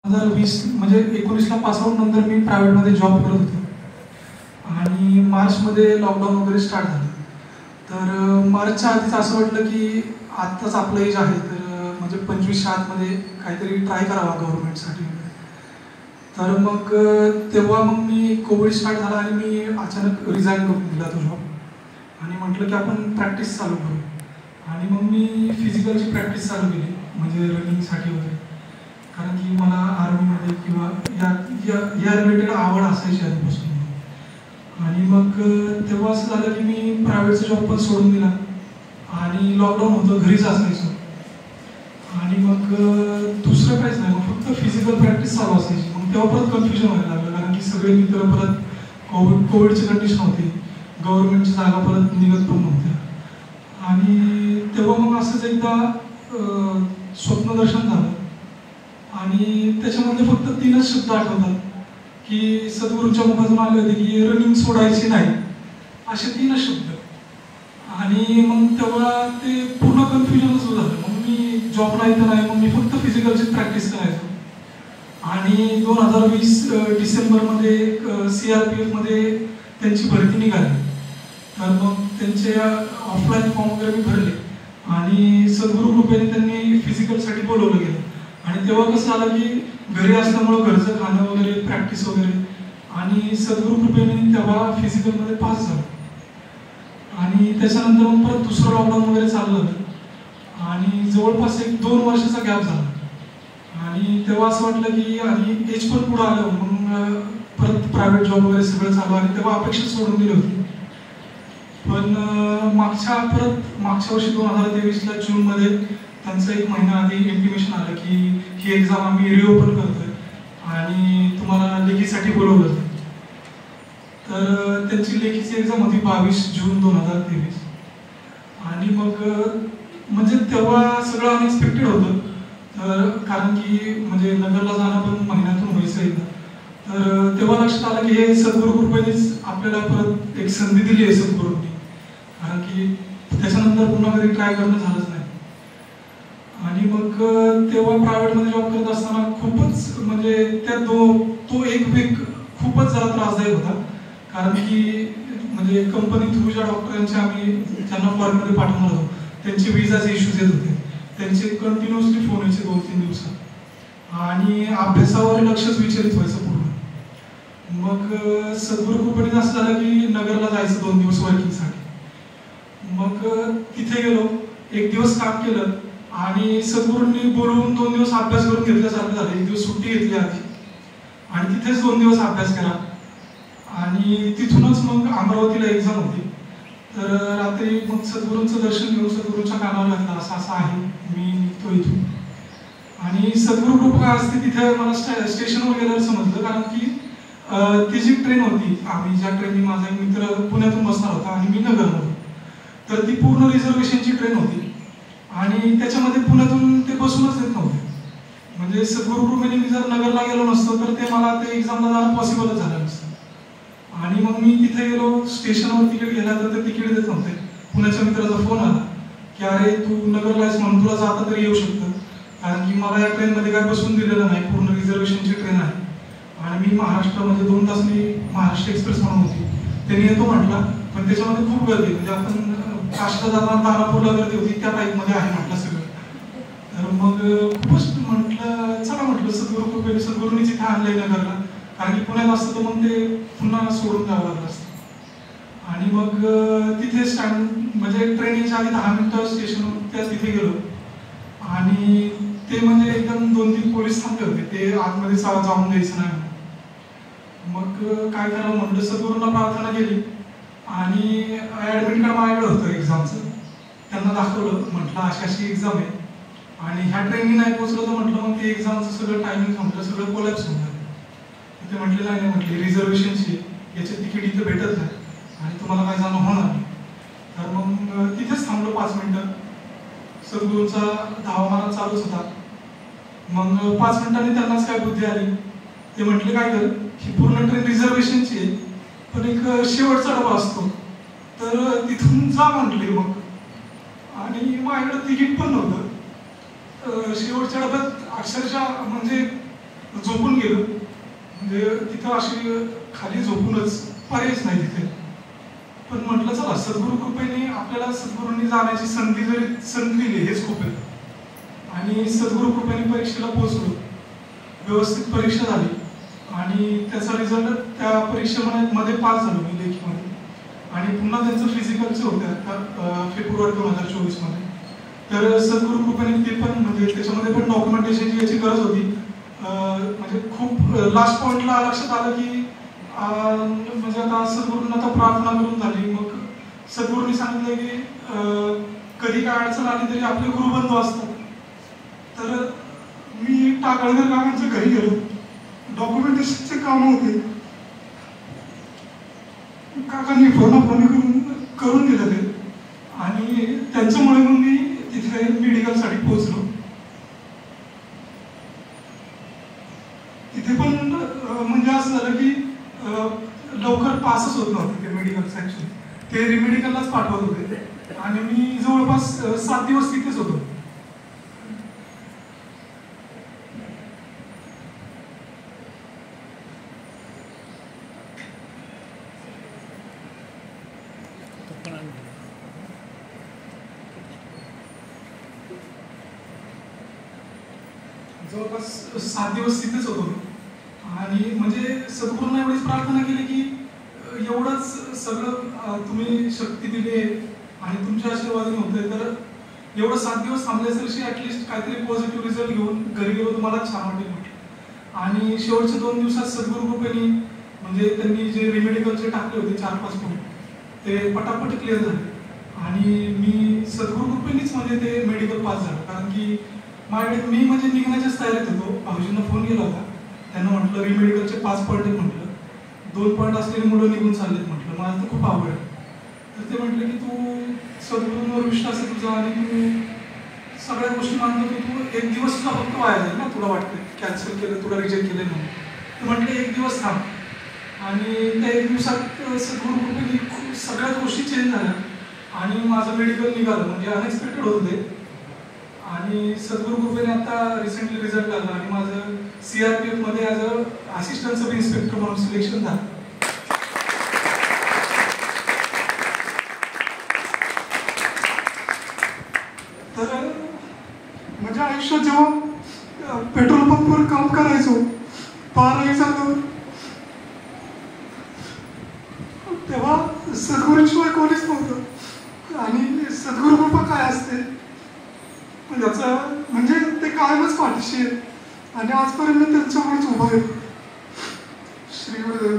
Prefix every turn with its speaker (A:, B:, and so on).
A: 2020 म्हणजे 19ला पासआउट नंतर मी प्रायव्हेटमध्ये जॉब करत होतो आणि मार्चमध्ये लॉकडाऊन वगैरे स्टार्ट झालं. तर मार्चच्या आधीच असं वाटलं की आत्ताच आपलं एज आहे तर म्हणजे 25च्या आतमध्ये काहीतरी ट्राय करावा गव्हर्नमेंटसाठी. तर मग तेव्हा मग मी कोविड स्टार्ट झाला आणि मी अचानक रिझाईन करून दिला तो जॉब आणि म्हटलं की आपण प्रॅक्टिस चालू करू. आणि मग मी फिजिकलची प्रॅक्टिस चालू केली म्हणजे रनिंगसाठी वगैरे, कारण की मला आर्मीमध्ये किंवा या रिलेटेड आवड असायची आधीपासून. आणि मग तेव्हा असं झालं की मी प्रायव्हेटचा जॉब पण सोडून दिला आणि लॉकडाऊन होतं, घरीच असायचो. आणि मग दुसरं काहीच नाही, मग फक्त फिजिकल प्रॅक्टिस चालू असायची. मग तेव्हा परत कन्फ्युजन व्हायला लागलं, कारण की सगळे मित्र परत कोविडची कंडिशन होती, गव्हर्नमेंटच्या जागा परत निघत पण नव्हत्या. आणि तेव्हा मग असंच एकदा स्वप्नदर्शन झालं आणि त्याच्यामध्ये फक्त 3च शब्द आठवतात की सद्गुरूंच्या मुखातून आले होते की रनिंग सोडायची नाही, असे 3च शब्द. आणि मग तेव्हा ते पूर्ण कन्फ्युजनच झालं. मग मी जॉब नाही तर नाही, मग मी फक्त फिजिकलची प्रॅक्टिस करायचो. आणि 2020 डिसेंबरमध्ये CRPFमध्ये त्यांची भरती निघाली. तर मग त्यांचे ऑफलाईन फॉर्म वगैरे मी भरले आणि सद्गुरू कृपेने त्यांनी फिजिकलसाठी बोलवलं गेलं. आणि तेव्हा कसं झालं की घरी असल्यामुळं घरचं खाणं वगैरे, प्रॅक्टिस वगैरे, आणि सद्गुरू कृपेने तेव्हा फिजिकलमध्ये पास झालं. आणि त्याच्यानंतर मग परत दुसरं लॉकडाऊन वगैरे चाललं होतं आणि जवळपास 1-2 वर्षाचा गॅप झाला. आणि तेव्हा असं वाटलं की आणि एज पण पुढं आलं, मग परत प्रायव्हेट जॉब वगैरे सगळं चालू. आणि तेव्हा अपेक्षा सोडून दिली होती. पण मागच्या वर्षी 2023ला जूनमध्ये त्यांचं 1 महिना आधी इंटिमेशन आलं की ही एक्झाम आम्ही रिओपन करतोय आणि तुम्हाला लेखीसाठी बोलवलं. तर त्यांची लेखीची एक्झाम होती 22 जून 2023. आणि मग म्हणजे तेव्हा सगळं अनएक्सपेक्टेड होतं. तर कारण की म्हणजे नगरला जाणं पण महिन्यातून व्हायचं एकदा. तर तेव्हा लक्षात आलं की हे सद्गुरू कृपेनेच आपल्याला परत एक संधी दिली आहे सद्गुरूंनी, कारण की त्याच्यानंतर पुन्हा कधी ट्राय करणं झालंच नाही. आणि मग तेव्हा प्रायव्हेटमध्ये जॉब करत असताना खूपच म्हणजे तो एक वीक खूपच जरा त्रासदायक होता, कारण की म्हणजे कंपनी थ्रू ज्या डॉक्टरांचे आम्ही त्यांना फॉरेनमध्ये पाठवणार होतो त्यांचे विजाचे इश्यूज येत होते. त्यांचे कंटिन्युअसली फोन यायचे 2-3 दिवसात आणि अभ्यासावर लक्षच विचलित व्हायचं पूर्ण. मग सद्गुरू कृपेने असं झालं की नगरला जायचं 2 दिवस वर्किंगसाठी. मग तिथे गेलो, 1 दिवस काम केलं आणि सद्गुरूंनी बोलवून 2 दिवस अभ्यास करून घेतल्यासारखं झालं. 1 दिवस सुट्टी घेतली आधी आणि तिथेच 2 दिवस अभ्यास केला. आणि तिथूनच मग अमरावतीला एक्झाम होती. तर रात्री मग सद्गुरूंचं दर्शन घेऊन सद्गुरूंच्या कानावर घातलं असं असं आहे, मी निघतो इथून. आणि सद्गुरू कृपा असते तिथे मला स्टेशनवर गेल्यावर समजलं, कारण की ती जी ट्रेन होती, आम्ही ज्या ट्रेननी माझा एक मित्र पुण्यातून बसणार होता आणि मी नगरमधून, तर ती पूर्ण रिझर्वेशनची ट्रेन होती आणि त्याच्यामध्ये पुण्यातून ते बसूनच देत नव्हते. म्हणजे सद्गुरू कृपेने मी जर नगरला गेलो नसतो तर ते मला ते एक्झामला जाणं पॉसिबलच झालं नसतं. आणि मग मी तिथे गेलो, स्टेशनवर तिकीट घ्यायला तर ते तिकीट देत नव्हते. पुण्याच्या मित्राचा फोन आला की अरे तू नगरला आहेस म्हणून तुला जाता तरी येऊ शकतं, कारण की मला या ट्रेनमध्ये काय बसून दिलेलं नाही, पूर्ण रिझर्वेशनची ट्रेन आहे. आणि मी महाराष्ट्रामध्ये 2 तास मी महाराष्ट्र एक्सप्रेस म्हणून होती, त्यांनी येतो म्हटला, पण त्याच्यामध्ये खूप गर्दी, म्हणजे आपण काष्टला जाताना दानापूरला गर्दी होती त्या टाईपमध्ये आहे म्हटलं सगळं. तर मग खूपच म्हटलं चला म्हटलं सद्गुरू कृपेने सद्गुरूंनीच इथे आणलंय नगरला, कारण की पुण्यात असतं तर मग ते पुन्हा सोडून द्यावं लागलं असतं. आणि मग तिथे स्टँड म्हणजे ट्रेन यायच्या आधी 10 मिनिटं स्टेशनवर तिथे गेलो आणि ते म्हणजे एकदम 2-3 पोलीस थांबले होते, ते आतमध्ये जाऊन द्यायचं नाही. मग काय करावं म्हटलं, सद्गुरूंना प्रार्थना केली आणि ॲडमिट कार्ड माझ्याकडे होतं एक्झामचं. त्यांना दाखवलं, म्हटलं अशी एक्झाम आहे आणि ह्या ट्रेननी नाही पोहोचलं तर म्हटलं मग ते एक्झामचं सगळं टायमिंग म्हटलं सगळं कोलॅप्स होऊन झालं. ते म्हटले नाही म्हटले रिझर्वेशनची याचे तिकीट इथं भेटत नाही आणि तुम्हाला काय जाणं होणार नाही. तर मग तिथेच थांबलो 5 मिनिटं. सद्गुरूंचा धावा मला चालूच होता. मग 5 मिनिटांनी त्यांनाच काय बुद्धी आली, ते म्हटले काय कर, ही पूर्ण ट्रेन रिझर्वेशनची आहे पण एक शेवटचा डबा असतो तर तिथून जा म्हटले. मग आणि माझ्याकडे तिकीट पण नव्हतं. शेवटच्या डब्यात अक्षरशः म्हणजे झोपून गेलो. म्हणजे तिथं अशी खाली झोपूनच पर्यायच नाही तिथे. पण म्हटलं चला सद्गुरू कृपेने आपल्याला सद्गुरूंनी जाण्याची संधी दिली हेच खूप आहे. आणि सद्गुरू कृपेने परीक्षेला पोहोचलो. व्यवस्थित परीक्षा झाली आणि त्याचा रिझल्ट त्या परीक्षेमध्ये पास झालो मी लेखीमध्ये. आणि पुन्हा त्यांचं फिजिकलचं होतं आता फेब्रुवारी 2024 मध्ये. तर सद्गुरू कृपेने ते पण म्हणजे त्याच्यामध्ये पण डॉक्युमेंटेशनची याची गरज होती. म्हणजे खूप लास्ट पॉइंटला लक्षात आलं की म्हणजे आता सद्गुरूंना आता प्रार्थना करून झाली. मग सद्गुरूंनी सांगितलं की कधी काय अडचण आली तरी आपले गुरुबंधू असतात. तर मी टाकळकर काकांच्या घरी गेलो. डॉक्युमेंटेशनचे काम होते. काकांनी फोन करून दिलं ते. आणि त्यांच्यामुळे मग मी तिथे मेडिकलसाठी पोहोचलो. तिथे पण म्हणजे असं झालं की लवकर पासच होत नव्हते ते मेडिकलचं. ऍक्च्युली ते रिमेडिकललाच पाठवत होते. आणि मी जवळपास 7 दिवस तिथेच होतो. जवळपास 7 दिवस तिथेच होतो. आणि म्हणजे सद्गुरूंना एवढीच प्रार्थना केली की एवढंच सगळं तुम्ही शक्ती दिली आहे आणि तुमच्या आशीर्वादाने होतंय. तर एवढं 7 दिवस थांबले असेल ऍटलिस्ट काहीतरी पॉझिटिव्ह रिझल्ट घेऊन घरी गेलो तुम्हाला छान वाटेल म्हटलं. आणि शेवटच्या 2 दिवसात सद्गुरू कृपेने म्हणजे त्यांनी जे रिमेडिकलचे टाकले होते 4-5 पॉईंट ते पटापट क्लिअर झाले. आणि मी सद्गुरू कृपेनेच म्हणजे ते मेडिकल पास झालं. कारण की माझ्याकडे मी म्हणजे निघण्याच्याच तयारीत होतो. भाऊजींना फोन केला होता. त्यांना म्हटलं रिमेडिकलचे 5 पॉईंट आहेत म्हटलं. 2 पॉईंट असलेली मुलं निघून चाललेत म्हटलं. मला तर खूप आवड आहे. तर ते म्हटलं की तू सद्गुरूंवर विश्वास आहे तुझा आणि तू सगळ्या गोष्टी मानतो की तू 1 दिवस तुझा फक्त वाया जाईल ना. तुला वाटतं कॅन्सल केलं तुला रिजेक्ट केलं म्हणून. तर म्हटलं 1 दिवस थांब. आणि त्या 1 दिवसात सद्गुरू कृपेने सगळ्याच गोष्टी चेंज झाल्या. आणि माझं मेडिकल निघालं म्हणजे अनएक्सपेक्टेड होतं ते. आणि सद्गुरू कृपेने आता रिसेंटली रिझल्ट लागला आणि माझं CRPF मध्ये as a assistant sub inspector म्हणून सिलेक्शन झालं. तर म्हणजे आयुष्यात जेव्हा पेट्रोल पंपवर काम करायचो 12वी झालो तेव्हा सद्गुरूशिवाय कोणीच नव्हतं. आणि सद्गुरू कृपा काय असते याचं म्हणजे ते कायमच पाठीशी आहे. आणि आजपर्यंत त्यांच्यामुळेच उभा आहे. श्री गुरुदेव.